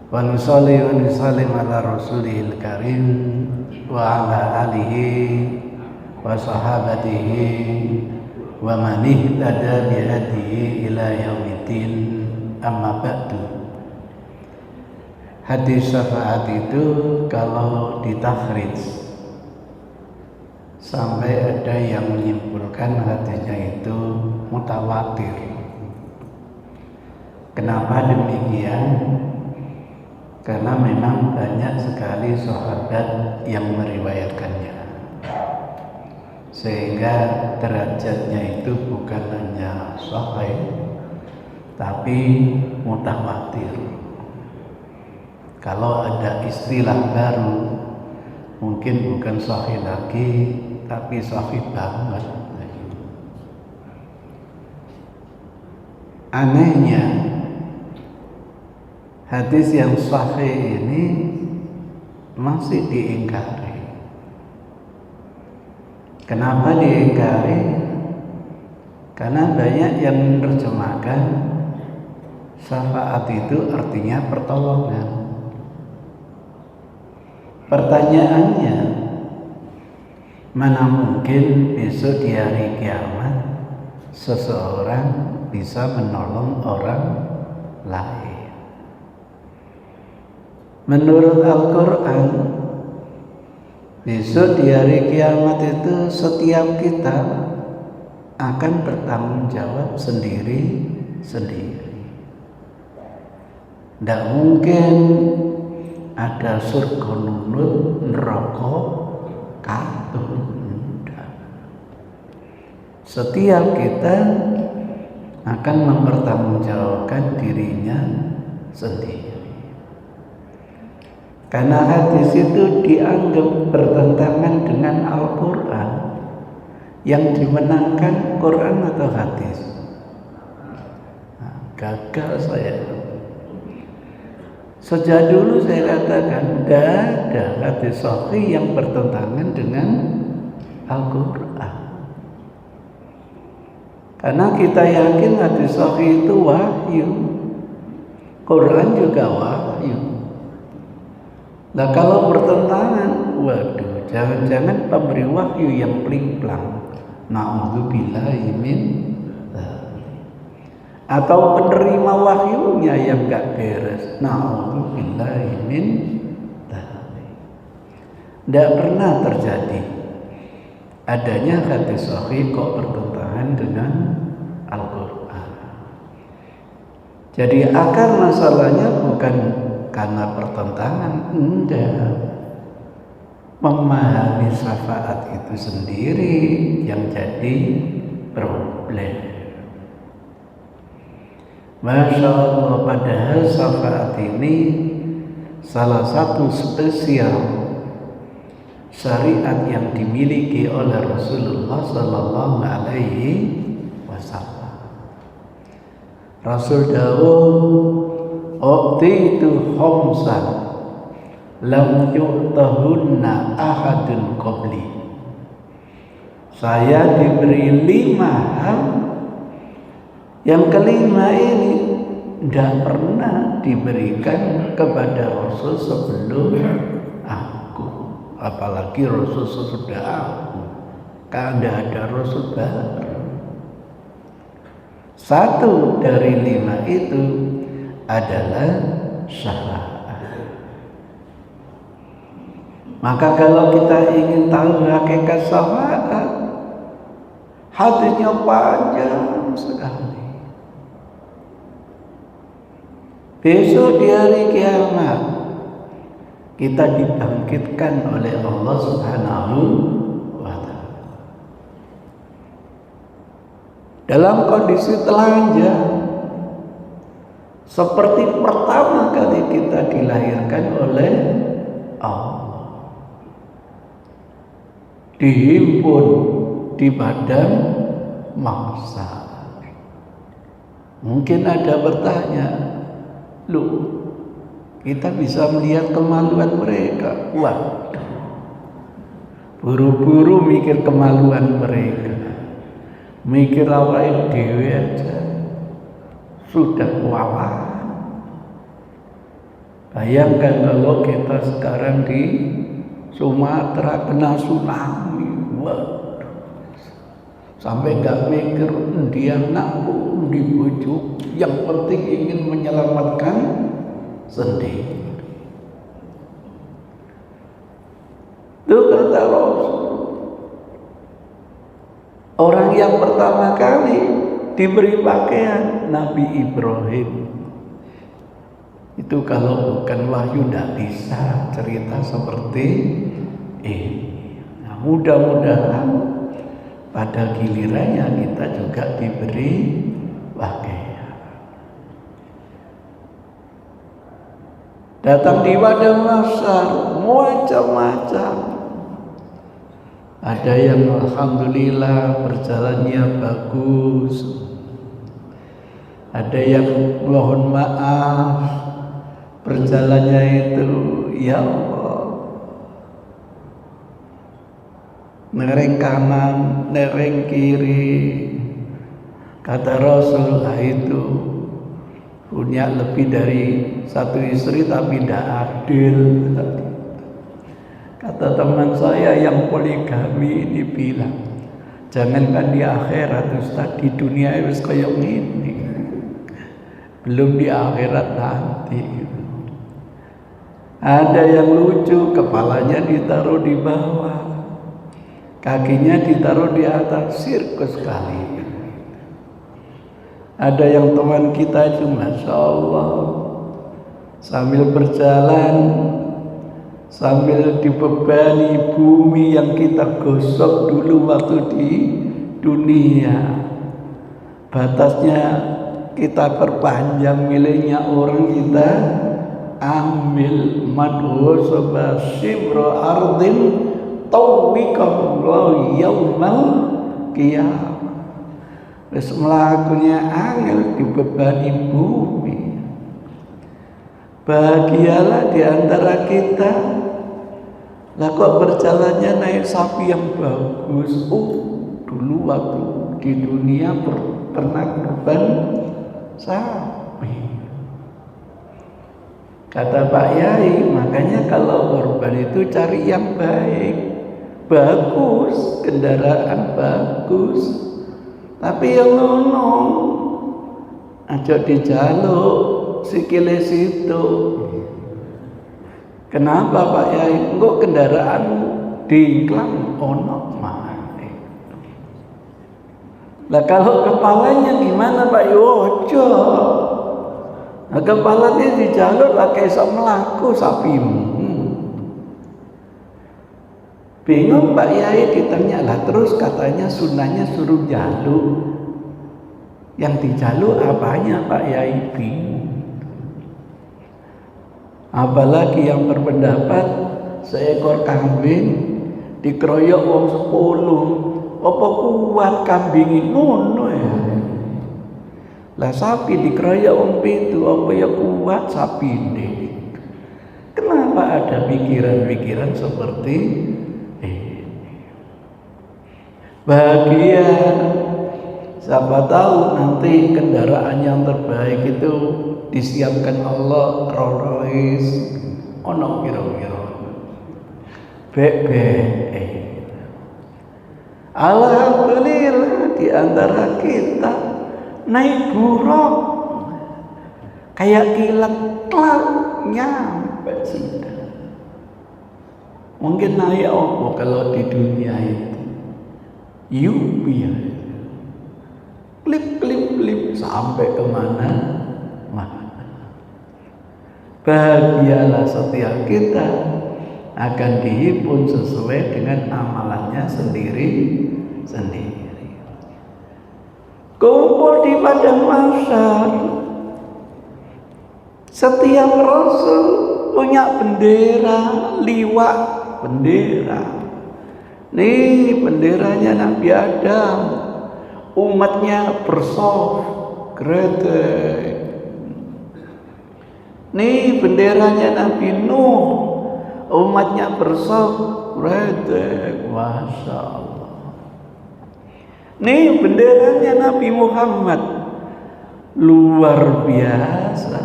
wa nusalli wa nusallim ala rasulihil karim wa ala alihi wa sahabatihi wa man ihtada bihadihi ila yaumiddin, amma ba'du. Hadis syafaat itu kalau ditakhrij sampai ada yang menyimpulkan hadisnya itu mutawatir. Kenapa demikian? Karena memang banyak sekali sahabat yang meriwayatkannya, sehingga derajatnya itu bukan hanya sahih tapi mutawatir. Kalau ada istilah baru, mungkin bukan sahih lagi tapi sahih banget. Anehnya, hadis yang sahih ini masih diingkari. Kenapa diingkari? Karena banyak yang menerjemahkan syafaat itu artinya pertolongan. Pertanyaannya, mana mungkin besok di hari kiamat seseorang bisa menolong orang lain? Menurut Al-Quran, besok di hari kiamat itu setiap kita akan bertanggung jawab sendiri-sendiri. Tidak mungkin ada surga nunut, neraka katun. Setiap kita akan mempertanggungjawabkan dirinya sendiri. Karena hadis itu dianggap bertentangan dengan Al-Quran. Yang dimenangkan Quran atau hadis? Gagal saya. Sejak dulu saya katakan tidak ada hadis sahih yang bertentangan dengan Al-Quran. Karena kita yakin hadis sahih itu wahyu, Quran juga wahyu. Nah kalau bertentangan, waduh, jangan-jangan pemberi wahyu yang pling-plang, na'udzubillahi min dzalik, atau penerima wahyunya yang gak beres, na'udzubillahi min dzalik. Tidak pernah terjadi adanya hadis sahih kok bertentangan dengan Al-Quran. Jadi akar masalahnya bukan karena pertentangan, enggak. Memahami syafaat itu sendiri yang jadi problem. Masya Allah, padahal syafaat ini salah satu spesial syariat yang dimiliki oleh Rasulullah Sallallahu Alaihi Wasallam. Rasul Dawud, "U'titu khamsan lam yu'tahunna ahadun qabli." Saya diberi 5 hal, yang kelima ini tidak pernah diberikan kepada Rasul sebelum aku, apalagi Rasul sesudah aku. Kan ada Rasul baru. Satu dari 5 itu adalah syafaat. Maka kalau kita ingin tahu hakikat syafaat, hadisnya panjang sekali. Besok di hari kiamat kita dibangkitkan oleh Allah Subhanahu wa Ta'ala dalam kondisi telanjang, seperti pertama kali kita dilahirkan oleh Allah, dihimpun di padang mahsyar. Mungkin ada bertanya, loh, kita bisa melihat kemaluan mereka. Waduh, buru-buru mikir kemaluan mereka, mikir awake dhewe aja sudah kewalahan. Bayangkan kalau kita sekarang di Sumatera kena tsunami, waduh, sampai nggak mikir dia nakku di bujuk, yang penting ingin menyelamatkan sendiri. Itu kata Rasul. Orang yang pertama kali diberi pakaian Nabi Ibrahim. Itu kalau bukan wahyu tidak bisa cerita seperti ini. Nah, mudah-mudahan pada gilirannya kita juga diberi pakaian. Datang di padang mahsyar macam-macam. Ada yang alhamdulillah berjalannya bagus. Ada yang mohon maaf berjalannya itu ya Allah nereng kanan, nereng kiri. Kata Rasul itu punya lebih dari satu istri tapi tidak adil. Kata teman saya yang poligami ini bilang, jangankan di akhirat Ustaz, di dunia itu kayak gini, belum di akhirat nanti. Ada yang lucu, kepalanya ditaruh di bawah, kakinya ditaruh di atas, sirkus sekali. Ada yang teman kita itu Masya Allah, sambil berjalan, sambil dibebani bumi yang kita gosok dulu waktu di dunia. Batasnya kita perpanjang, miliknya orang kita ambil. Madhu soba shibra ardin tawwikallahu yaumal qiyamah. Wis mlakunya angel dibebani bumi. Bahagialah di antara kita. Lah kok berjalannya naik sapi yang bagus. Dulu waktu di dunia pernah kurban sapi. Kata Pak Yai, makanya kalau kurban itu cari yang baik, bagus, kendaraan bagus. Tapi yang ngono aja dijaluk sikile situ. Kenapa Pak Yai? Engko kendaraan dingklang ono mati. Lah kalau kepalanya gimana Pak Yojo? Nah, kepalanya dijaluk lah kayak melaku sapimu. Bingung Pak Yai, ditanya lah terus katanya sunnahnya suruh jaluk. Yang dijaluk apanya Pak Yai? Bingung. Apalagi yang berpendapat seekor kambing dikeroyok wong 10. Apa kuat kambing ngono ya? Lah sapi dikeroyok wong 7, apa ya kuat sapi ini? Kenapa ada pikiran-pikiran seperti bahagia? Siapa tahu nanti kendaraan yang terbaik itu disiapkan Allah, Rolls Royce, ono kira-kira bebek. Alhamdulillah di antara kita naik buruk kayak kilat klak nyampe sudah. Mungkin naik apa kalau di dunia itu? Yupi ya, klip sampai kemana mana. Bahagialah setiap kita akan dihimpun sesuai dengan amalannya sendiri. Kumpul di padang mahsyar. Setiap rasul punya bendera, liwak bendera. Nih benderanya Nabi Adam, umatnya bersaf kretek. Nih benderanya Nabi Nuh, umatnya bersaf kretek. Masya Allah. Nih benderanya Nabi Muhammad, luar biasa.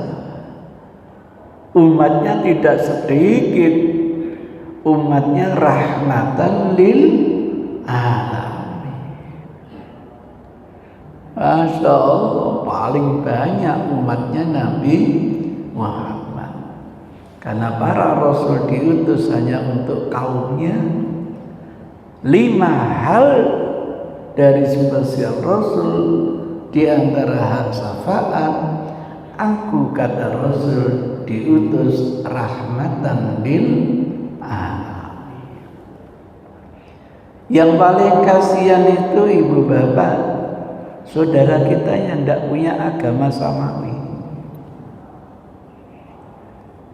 Umatnya tidak sedikit, umatnya rahmatan lil alamin. Masya Allah, paling banyak umatnya Nabi Muhammad. Karena para rasul diutus hanya untuk kaumnya. 5 hal dari spesial rasul, di antara hak syafaat, aku kata Rasul diutus rahmatan lil alamin. Yang paling kasihan itu ibu bapak, saudara kita yang tidak punya agama samawi.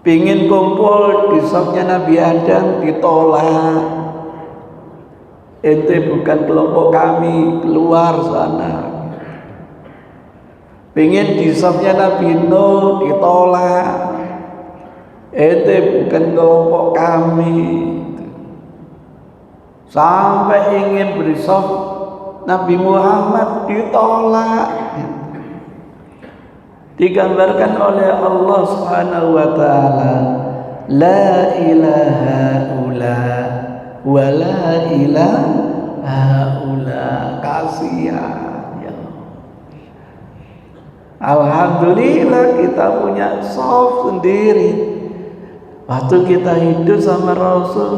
Pingin kumpul di sopnya Nabi Adam, ditolak. Ente bukan kelompok kami, keluar sana. Pingin di sopnya Nabi Nuh, ditolak. Ente bukan kelompok kami. Sampai ingin beri sop Nabi Muhammad, ditolak. Digambarkan oleh Allah Subhanahu wa taala, la ilaha illa wa la ilaha illa. Kasihan ya. Alhamdulillah kita punya saf sendiri. Waktu kita hidup sama Rasul,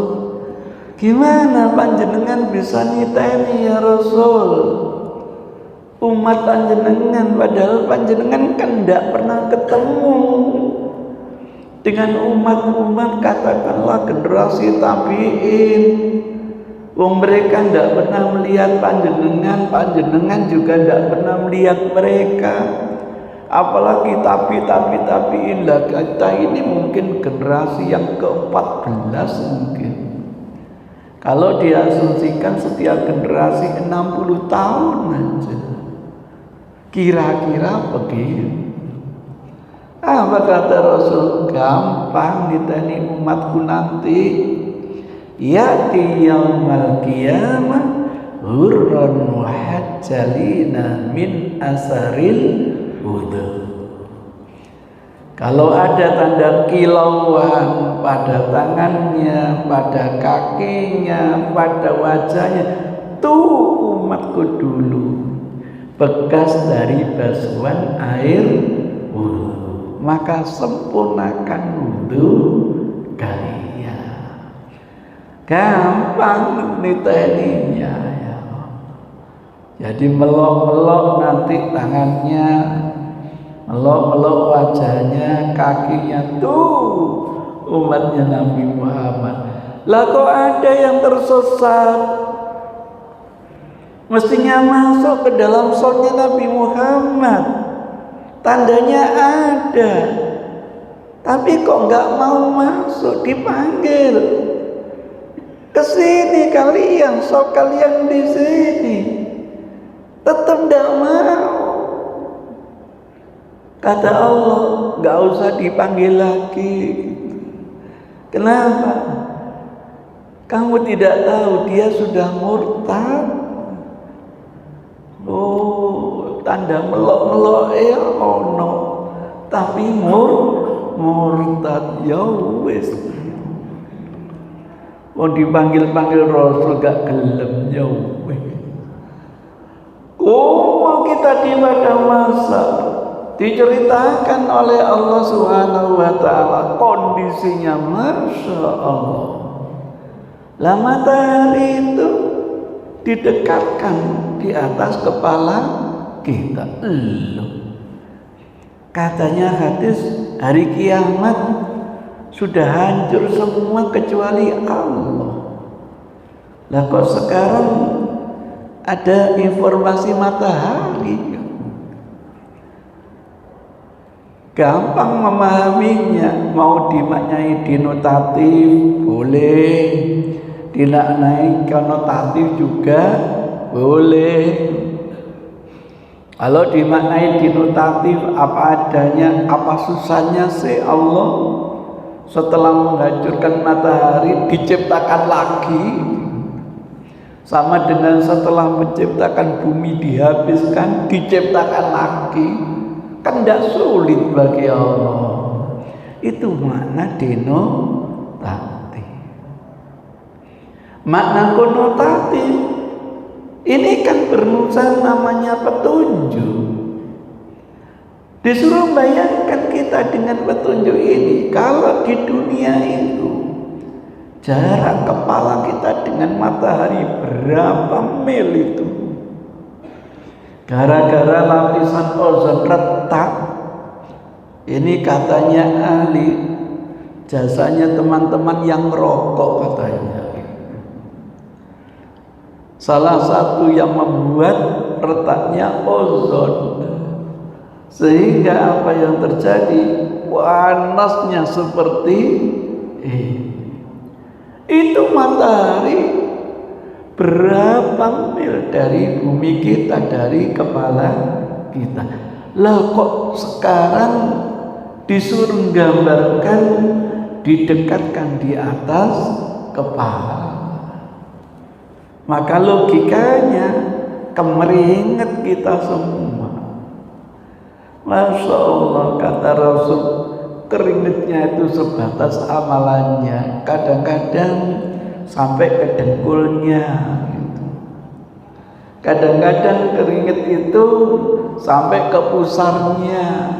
gimana panjenengan bisa niteni ya Rasul? Umat panjenengan, padahal panjenengan kan tidak pernah ketemu dengan umat-umat katakanlah generasi tabi'in. Wong mereka tidak pernah melihat panjenengan, panjenengan juga tidak pernah melihat mereka. Apalagi tabi'in lah, kita ini mungkin generasi yang ke-14 mungkin. Kalau diasumsikan setiap generasi 60 tahun aja. Kira-kira begitu. Apa kata Rasul? Gampang niteni umatku nanti. Ya'ti yaumal qiyamah hurran muhajjalina min asaril wudu. Kalau ada tanda kilauan pada tangannya, pada kakinya, pada wajahnya, tuh umatku dulu, bekas dari basuhan air wudu. Maka sempurnakan wudu kalian. Gampang niteninya ya. Jadi melok-melok nanti tangannya, melok-melok wajahnya, kakinya, tuh umatnya Nabi Muhammad. Lah kok ada yang tersesat? Mestinya masuk ke dalam shotnya Nabi Muhammad, tandanya ada, tapi kok nggak mau masuk? Dipanggil ke sini kalian, sok kalian di sini, tetap nggak mau. Kata Allah, nggak usah dipanggil lagi. Kenapa? Kamu tidak tahu dia sudah murtad. Oh, tanda melok-melok ya ono, tapi murtad ya wis. Oh, dipanggil-panggil Rasul gak gelem ya wis. Oh, mau kita di pada masa diceritakan oleh Allah Subhanahu wa taala kondisinya, Masya Allah. Lah matahari itu didekatkan di atas kepala kita. Katanya hadis hari kiamat sudah hancur semua kecuali Allah. Lah kok sekarang ada informasi matahari? Gampang memahaminya. Mau dimaknai denotatif boleh, dimaknai konotatif juga boleh. Kalau dimaknai denotatif apa adanya, apa susahnya sih Allah setelah menghancurkan matahari diciptakan lagi? Sama dengan setelah menciptakan bumi dihabiskan, diciptakan lagi. Kan tidak sulit bagi Allah. Itu makna denotatif. Makna konotatif ini kan berusaha namanya petunjuk. Disuruh bayangkan kita dengan petunjuk ini. Kalau di dunia itu jarak kepala kita dengan matahari berapa mil itu? Gara-gara lapisan ozon retak. Ini katanya ahli, jasanya teman-teman yang merokok katanya. Salah satu yang membuat retaknya ozon. Sehingga apa yang terjadi? Panasnya seperti itu matahari berapa mil dari bumi kita, dari kepala kita. Lah kok sekarang disuruh gambarkan didekatkan di atas kepala? Maka logikanya kemeringet kita semua. Masya Allah, kata Rasul, keringetnya itu sebatas amalannya. Kadang-kadang sampai ke dengkulnya gitu. Kadang-kadang keringet itu sampai ke pusarnya.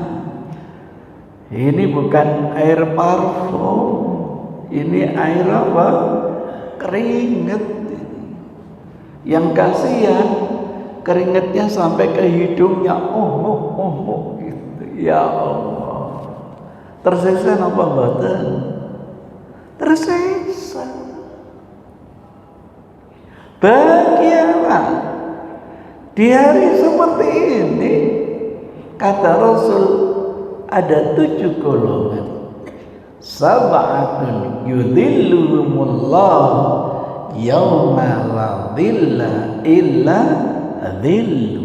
Ini bukan air parfum, ini air apa? Keringet. Yang kasihan keringetnya sampai ke hidungnya. Oh gitu. Ya Allah, tersiksa apa badan? Tersiksa. Bagaimana di hari seperti ini? Kata Rasul, ada 7 golongan. Sab'atun yudhilluhumullah yauma la dhilla illa dhillu.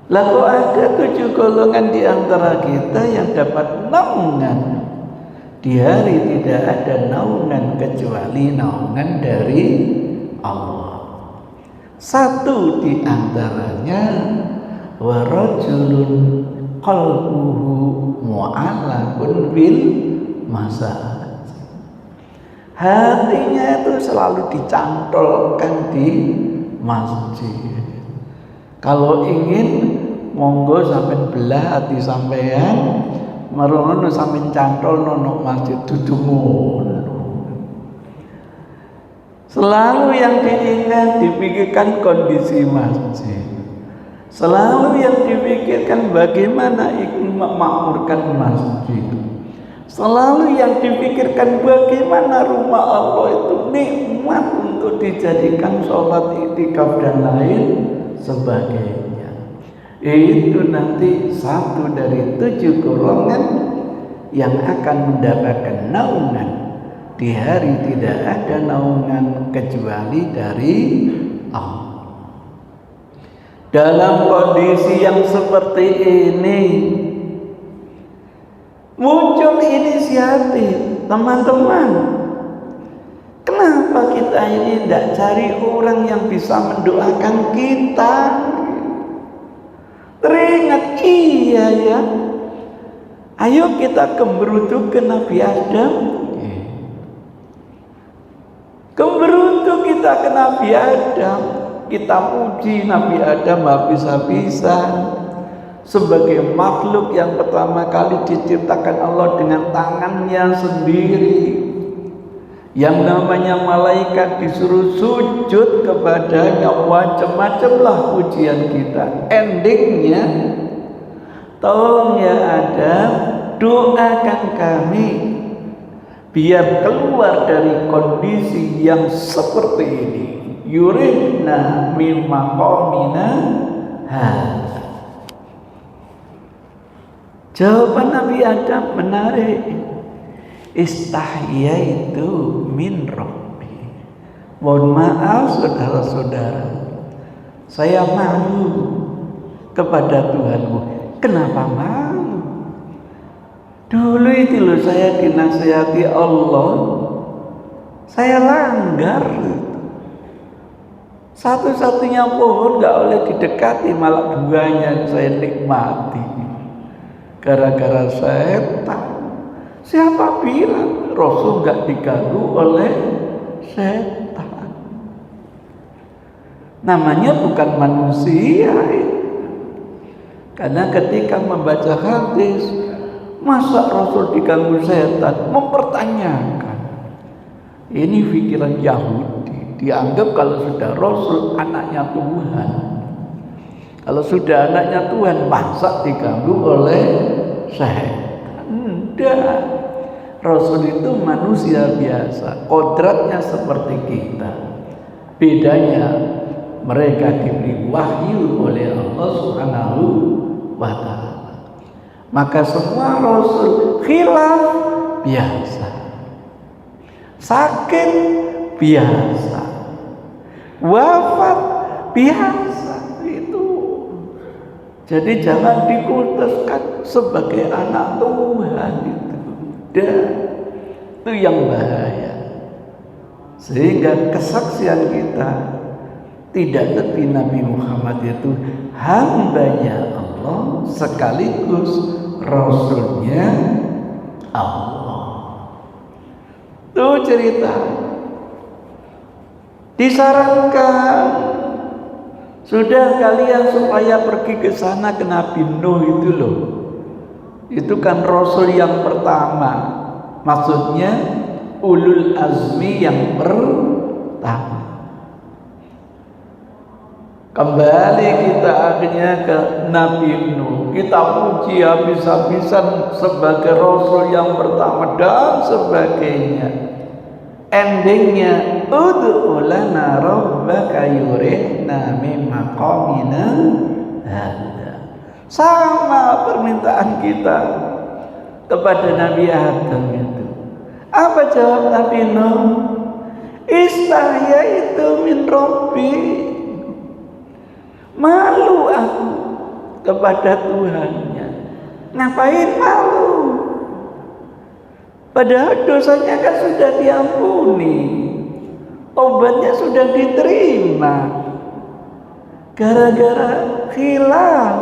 Lalu ada 7 golongan di antara kita yang dapat naungan. Di hari tidak ada naungan kecuali naungan dari Allah. Satu di antaranya wa rajulun qalbuhu mu'allaqun bil masajid. Hatinya itu selalu dicantolkan di masjid. Kalau ingin monggo sampai belah hati sampean merono sampai cantol nono masjid dudumu. Selalu yang diingat dipikirkan kondisi masjid. Selalu yang dipikirkan bagaimana memakmurkan masjid. Selalu yang dipikirkan bagaimana rumah Allah itu nikmat untuk dijadikan sholat i'tikaf dan lain sebagainya. Itu nanti satu dari 7 golongan yang akan mendapatkan naungan. Di hari tidak ada naungan kecuali dari Allah. Dalam kondisi yang seperti ini muncul inisiatif teman-teman. Kenapa kita ini tidak cari orang yang bisa mendoakan kita? Teringat, iya ya. Ayo kita kemberutu ke Nabi Adam. Kemberutu kita ke Nabi Adam. Kita puji Nabi Adam habis-habisan. Sebagai makhluk yang pertama kali diciptakan Allah dengan tangannya sendiri. Yang namanya malaikat disuruh sujud kepadanya. Macam-macam lah pujian kita. Endingnya, tolong ya Adam, doakan kami biar keluar dari kondisi yang seperti ini. Yuridna mimma qamina hadza. Jawaban Nabi Adam menarik. Istahyaitu min Rabbi. Mohon maaf saudara-saudara, saya malu kepada Tuhanku. Kenapa malu? Dulu itu loh saya dinasihati Allah, saya langgar. Satu-satunya pohon gak boleh didekati, malah buahnya saya nikmati. Gara-gara setan. Siapa bilang Rasul nggak diganggu oleh setan? Namanya bukan manusia. Karena ketika membaca hadis, masa Rasul diganggu setan? Mempertanyakan. Ini pikiran Yahudi. Dianggap kalau sudah Rasul anaknya Tuhan. Kalau sudah anaknya Tuhan, masa diganggu oleh setan? Tidak. Rasul itu manusia biasa, kodratnya seperti kita. Bedanya mereka diberi wahyu oleh Allah Subhanahu wa ta'ala. Maka semua Rasul khilaf biasa, sakit biasa, wafat biasa. Itu jadi jangan dikultuskan sebagai anak Tuhan. Itu yang bahaya. Sehingga kesaksian kita tidak lebih Nabi Muhammad itu hambanya Allah sekaligus Rasulnya Allah. Itu cerita. Disarankan sudah kalian supaya pergi ke sana ke Nabi Nuh itu loh. Itu kan Rasul yang pertama. Maksudnya ulul azmi yang pertama. Kembali kita akhirnya ke Nabi Nuh. Kita puji habis-habisan sebagai Rasul yang pertama dan sebagainya. Endingnya ud'u lana rabbaka yurihna min maqamina hadza. Sama permintaan kita kepada Nabi Adam itu. Apa jawab Nabi Nuh? Istahyaitu min rabbi. Malu aku kepada Tuhannya. Ngapain malu? Padahal dosanya kan sudah diampuni, tobatnya sudah diterima. Gara-gara khilaf.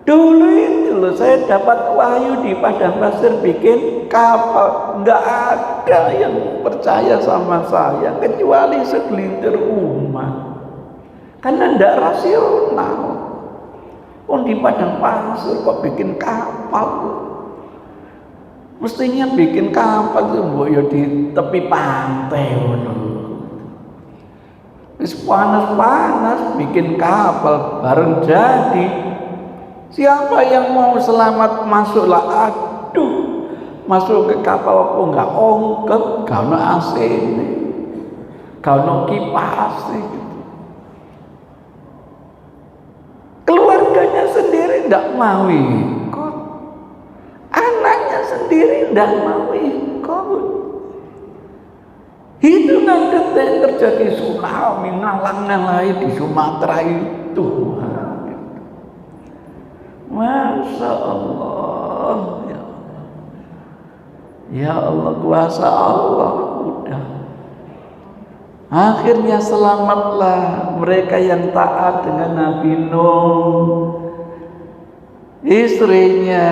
Dulu itu loh saya dapat wahyu di padang pasir bikin kapal. Nggak ada yang percaya sama saya kecuali segelintir umat. Karena nggak rasional. Oh di padang pasir kok bikin kapal? Mestinya bikin kapal itu ya di tepi pantai. Wis panas-panas bikin kapal bareng jadi. Siapa yang mau selamat masuklah. Aduh, masuk ke kapal kok nggak ongkep, gak ono AC ini, gak ono kipas gitu. Keluarganya sendiri nggak mau ikut, anaknya sendiri nggak mau ikut. Hitungan detik terjadi tsunami ngalang-ngalai di Sumatera itu. Masya Allah, ya Allah, kuasa Allah udah. Akhirnya selamatlah mereka yang taat dengan Nabi Nuh. Istrinya,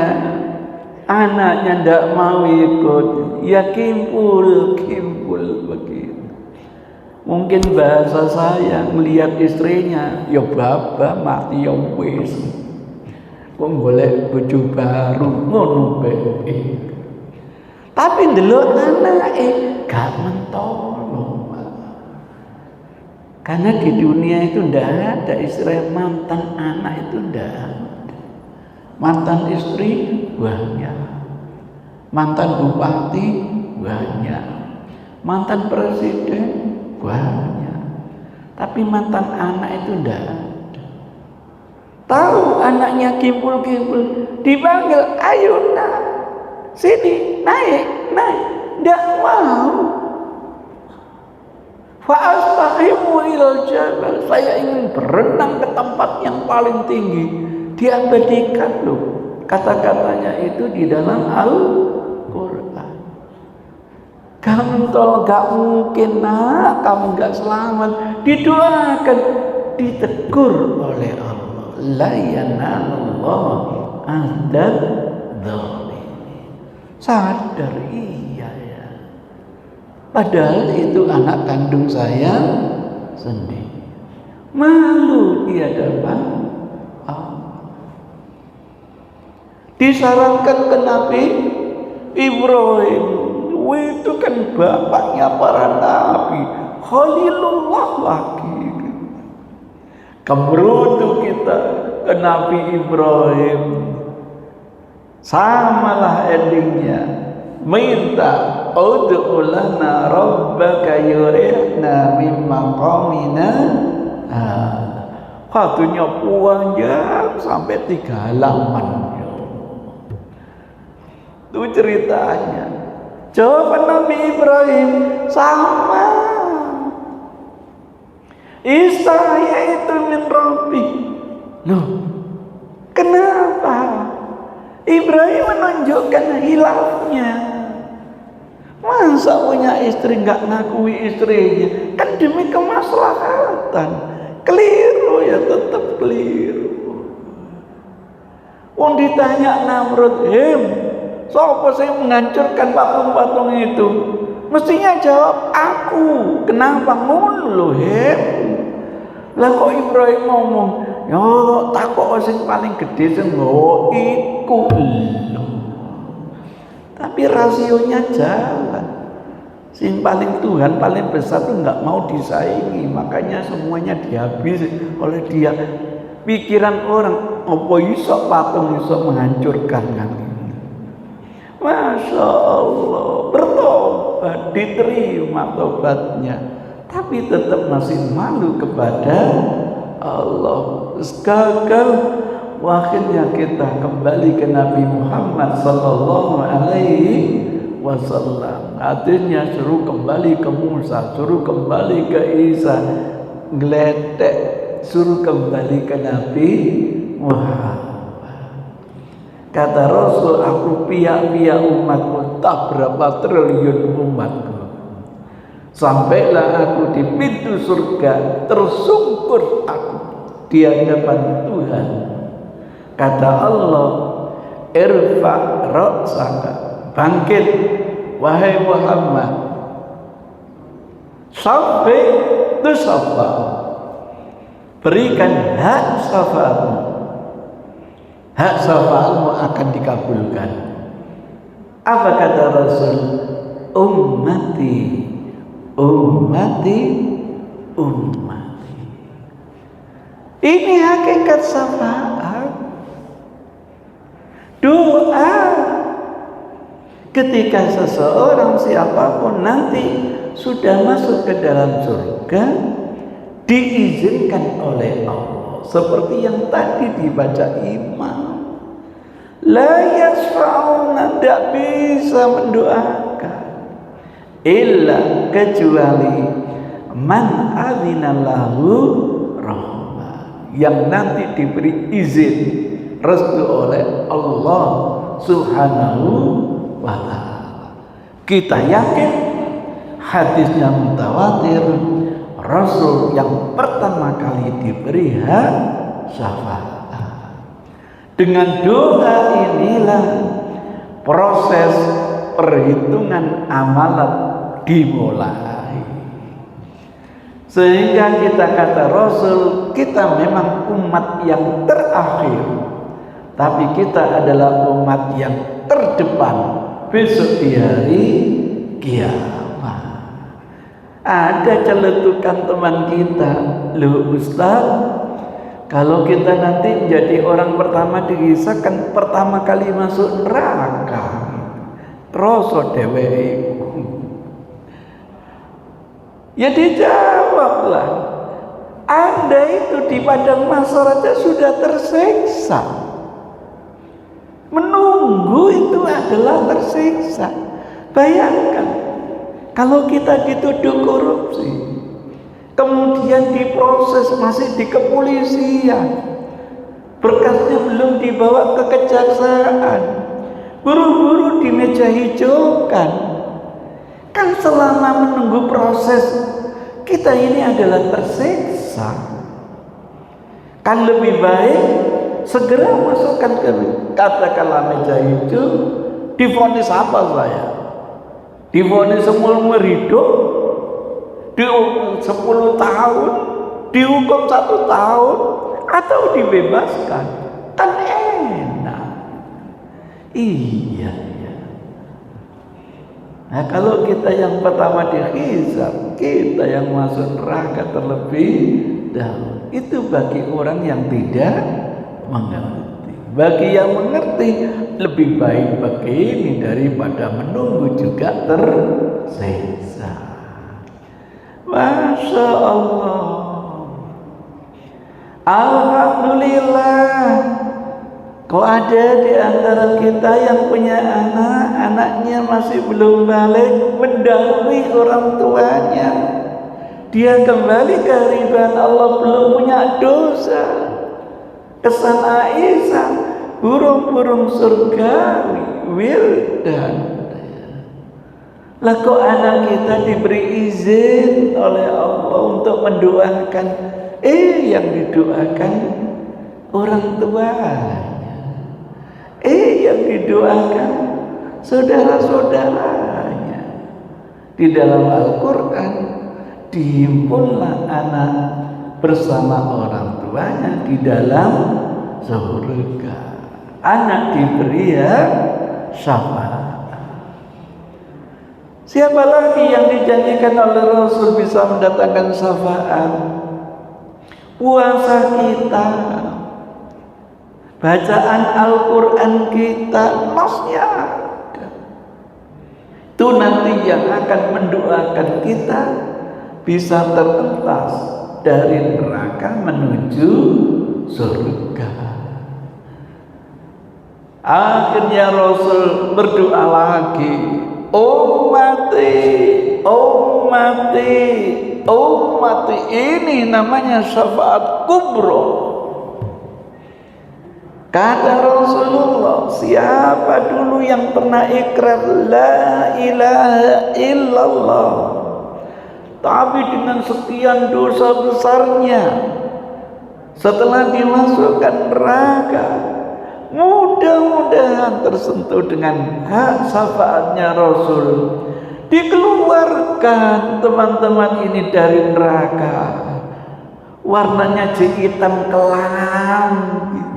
anaknya tidak mau ikut, ya kimpul begitu. Mungkin bahasa saya melihat istrinya, ya baba mati ya wis. Kok golek bojo baru ngono bae. Tapi ndelok anake gak mentolo. Karena di dunia itu ndak ada istilah mantan anak, itu ndak ada. Mantan istri banyak, mantan bupati banyak, mantan presiden banyak, tapi mantan anak itu ndak ada. Tahu anaknya kimpul-kimpul, dipanggil, ayo nak, sini, naik, ndak mau. Fa'astahimu ilal jabal, saya ingin berenang ke tempat yang paling tinggi. Diabadikan loh kata-katanya itu di dalam Al-Quran. Kamu tolong, gak mungkin nak, kamu gak selamat. Didoakan, ditegur oleh Allah. La yanallahu ahdad dzalimin. Sadar, iya ya. Padahal itu anak kandung saya sendiri. Malu di hadapan Allah. Disarankan ke Nabi Ibrahim, itu kan bapaknya para nabi, Khalilullah lagi. Kemrutu kita ke Nabi Ibrahim, samalah endingnya, minta ud'u lana rabbaka yurihna mimma qamina. Waktunya panjang sampai 3 halaman. Itu ceritanya. Jawaban Nabi Ibrahim sama. Istaya itu min Rabbi. Loh, kenapa? Ibrahim menunjukkan hilafnya. Masa punya istri nggak ngakui istrinya? Kan demi kemaslahatan. Keliru ya, tetap keliru. Wong ditanya Namrud, siapa sih menghancurkan patung-patung itu? Mestinya jawab aku. Kenapa ngono Lah kok Ibrahim ngomong, yo takok sing paling gede sing iku lho. Tapi rasionya jalan. Sing paling Tuhan paling besar tuh nggak mau disaingi, makanya semuanya dihabisi oleh dia. Pikiran orang, apa iso patung iso menghancurkan kan? Masya Allah, bertobat, diterima tobatnya, tapi tetap masih malu kepada Allah. Gagal, akhirnya kita kembali ke Nabi Muhammad Sallallahu Alaihi Wasallam. Artinya suruh kembali ke Musa, suruh kembali ke Isa, gledek, suruh kembali ke Nabi Muhammad. Kata Rasul, aku pihak-pihak umatku, tak berapa triliun umatku. Sampailah aku di pintu surga, tersungkur aku di hadapan Tuhan. Kata Allah, irfa ra'saka, bangkit wahai Muhammad, sampai tu safa, berikan hak syafaatmu. Hak syafaatmu akan dikabulkan. Apa kata Rasul? Ummati, ummati, ummati. Ini hakikat syafaat. Doa ketika seseorang siapapun nanti sudah masuk ke dalam surga, diizinkan oleh Allah, seperti yang tadi dibaca imam. La yasfa'una, tidak bisa mendoakan illa kecuali man adzina lahu rahmah, yang nanti diberi izin restu oleh Allah Subhanahu wa ta'ala. Kita yakin hadisnya mutawatir, Rasul yang pertama kali diberi hak syafaat. Dengan doa inilah proses perhitungan amalan dimulai. Sehingga kita kata Rasul, kita memang umat yang terakhir, tapi kita adalah umat yang terdepan besok di hari kiamat. Ada celetukan teman kita, loh Ustaz, kalau kita nanti jadi orang pertama dihisabkan, pertama kali masuk neraka, rasa dheweke. Ya dijawablah, Anda itu di padang mahsyar saja sudah tersiksa. Menunggu itu adalah tersiksa. Bayangkan kalau kita dituduh korupsi, kemudian diproses masih di kepolisian, berkasnya belum dibawa ke kejaksaan, buru-buru di meja hijaukan. Kan selama menunggu proses, kita ini adalah tersiksa. Kan lebih baik segera masukkan ke katakanlah meja itu. Divonis apa saya? Divonis seumur hidup, di 10 tahun, dihukum 1 tahun, atau dibebaskan? Kan enak. Iya. Nah, kalau kita yang pertama dihisab, kita yang masuk neraka terlebih dahulu. Itu bagi orang yang tidak mengerti. Bagi yang mengerti, lebih baik begini daripada menunggu juga tersiksa. Masya Allah. Alhamdulillah. Kalau ada di antara kita yang punya anak, anaknya masih belum balik, mendahului orang tuanya, dia kembali ke ridwan Allah, belum punya dosa. Kesan Aisyah, burung-burung surgawi, wildan. Lah kok anak kita diberi izin oleh Allah untuk mendoakan, yang didoakan orang tuanya. Yang didoakan saudara-saudaranya. Di dalam Al-Quran, dihimpunlah anak bersama orang tuanya di dalam surga. Anak diberi syafaat. Siapa lagi yang dijanjikan oleh Rasul bisa mendatangkan syafaat? Puasa kita, bacaan Al-Quran kita, nasnya ada. Itu nanti yang akan mendoakan kita bisa terentas dari neraka menuju surga. Akhirnya Rasul berdoa lagi, ummati, ini namanya syafaat kubro. Kata Rasulullah, siapa dulu yang pernah ikrar la ilaha illallah, tapi dengan sekian dosa besarnya, setelah dimasukkan neraka, mudah-mudahan tersentuh dengan hak syafaatnya Rasul, dikeluarkan teman-teman ini dari neraka, warnanya hitam kelam gitu.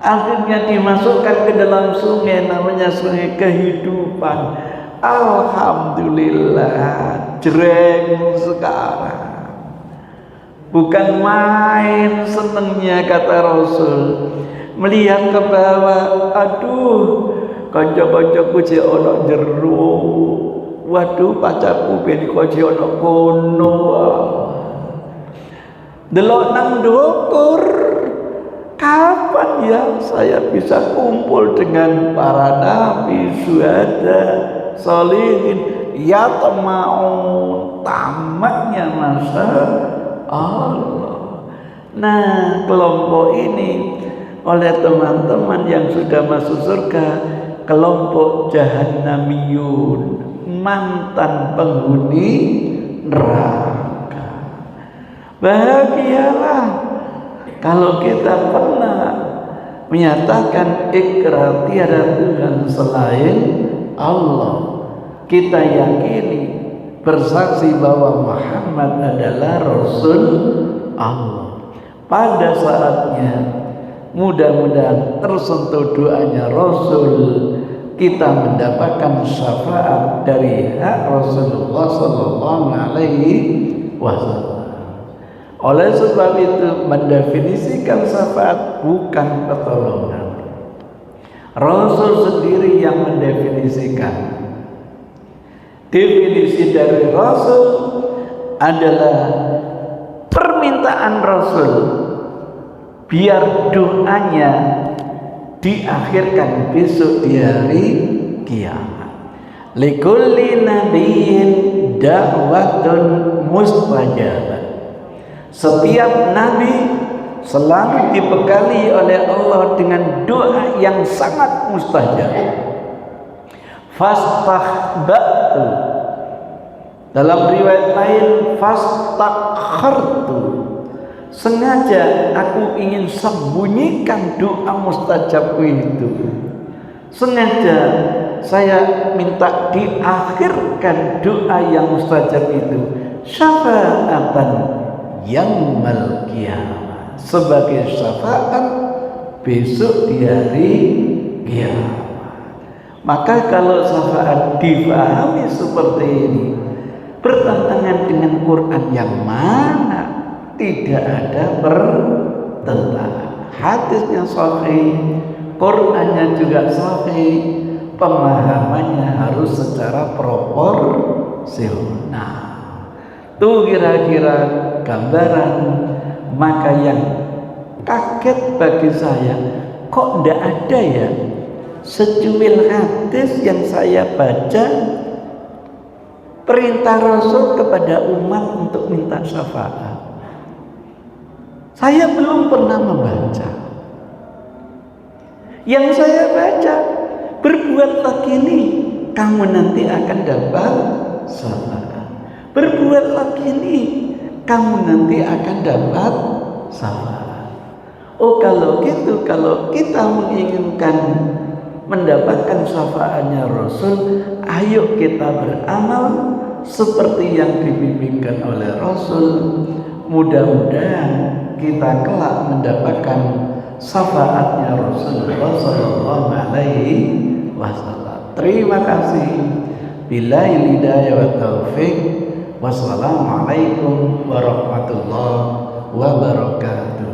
Akhirnya dimasukkan ke dalam sungai, namanya sungai kehidupan. Alhamdulillah, jreng sekarang. Bukan main senengnya, kata Rasul, melihat ke bawah, aduh, kanca-kancaku jek ana jero. Waduh, pacarku ben kok jek ana kono. Delok nang ndukur, kapan ya saya bisa kumpul dengan para nabi, syuhada, sholihin? Ya tamaun, tamatnya masa Allah. Nah, kelompok ini oleh teman-teman yang sudah masuk surga, kelompok jahannamiyun, mantan penghuni neraka. Bahagialah kalau kita pernah menyatakan ikrar tiada Tuhan selain Allah. Kita yakini, bersaksi bahwa Muhammad adalah Rasul Allah. Pada saatnya, mudah-mudahan tersentuh doanya Rasul, kita mendapatkan syafaat dari hak Rasulullah Sallallahu Alaihi Wasallam. Oleh sebab itu, mendefinisikan syafaat bukan pertolongan. Rasul sendiri yang mendefinisikan. Definisi dari Rasul adalah permintaan Rasul biar doanya diakhirkan besok di hari kiamat. Likulli nabiyyin da'watun mustajabah. Setiap nabi selalu dibekali oleh Allah dengan doa yang sangat mustajab. Fastakhbatu, dalam riwayat lain fastakhartu, Sengaja aku ingin sembunyikan doa mustajabku itu. Sengaja saya minta diakhirkan doa yang mustajab itu syafaatan yaumil qiyamah, sebagai syafaat besok di hari kiamat. Maka kalau syafaat difahami seperti ini, bertentangan dengan Quran yang mana tidak ada pertentangan. Hadisnya sahih, Qurannya juga sahih, pemahamannya harus secara proporsional. Tuh kira-kira gambaran. Maka yang kaget bagi saya, kok ndak ada ya secuil hadis yang saya baca perintah Rasul kepada umat untuk minta syafaat. Saya belum pernah membaca. Yang saya baca, berbuatlah gini, kamu nanti akan dapat syafaat. Berbuatlah gini, kamu nanti akan dapat syafaat. Oh kalau gitu, kalau kita menginginkan mendapatkan syafaatnya Rasul, ayo kita beramal seperti yang dibimbingkan oleh Rasul. Mudah-mudahan kita kelak mendapatkan syafaatnya Rasulullah Sallallahu Alaihi Wasallam. Terima kasih. Billahi hidayah wa taufik. Wassalamualaikum warahmatullahi wabarakatuh.